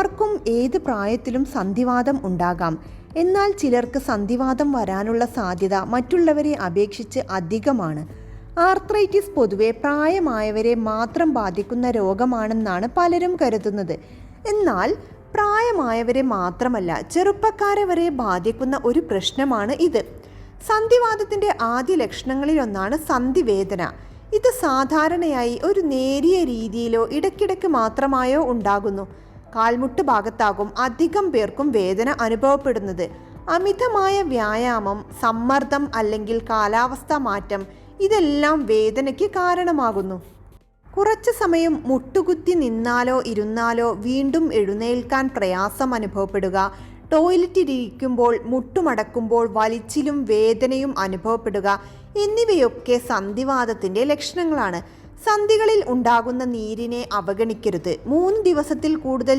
ആർക്കും ഏത് പ്രായത്തിലും സന്ധിവാതം ഉണ്ടാകാം. എന്നാൽ ചിലർക്ക് സന്ധിവാതം വരാനുള്ള സാധ്യത മറ്റുള്ളവരെ അപേക്ഷിച്ച് അധികമാണ്. ആർത്രൈറ്റിസ് പൊതുവെ പ്രായമായവരെ മാത്രം ബാധിക്കുന്ന രോഗമാണെന്നാണ് പലരും കരുതുന്നത്. എന്നാൽ പ്രായമായവരെ മാത്രമല്ല, ചെറുപ്പക്കാരെ വരെ ബാധിക്കുന്ന ഒരു പ്രശ്നമാണ് ഇത്. സന്ധിവാതത്തിൻ്റെ ആദ്യ ലക്ഷണങ്ങളിലൊന്നാണ് സന്ധിവേദന. ഇത് സാധാരണയായി ഒരു നേരിയ രീതിയിലോ ഇടയ്ക്കിടയ്ക്ക് മാത്രമായോ ഉണ്ടാകുന്നു. കാൽമുട്ട് ഭാഗത്താകും അധികം പേർക്കും വേദന അനുഭവപ്പെടുന്നത്. അമിതമായ വ്യായാമം, സമ്മർദ്ദം അല്ലെങ്കിൽ കാലാവസ്ഥാ മാറ്റം ഇതെല്ലാം വേദനയ്ക്ക് കാരണമാകുന്നു. കുറച്ച് സമയം മുട്ടുകുത്തി നിന്നാലോ ഇരുന്നാലോ വീണ്ടും എഴുന്നേൽക്കാൻ പ്രയാസം അനുഭവപ്പെടുക, ടോയ്ലറ്റിലിരിക്കുമ്പോൾ മുട്ടുമടക്കുമ്പോൾ വലിച്ചിലും വേദനയും അനുഭവപ്പെടുക എന്നിവയൊക്കെ സന്ധിവാതത്തിൻ്റെ ലക്ഷണങ്ങളാണ്. സന്ധികളിൽ ഉണ്ടാകുന്ന നീരിനെ അവഗണിക്കരുത്. 3 ദിവസത്തിൽ കൂടുതൽ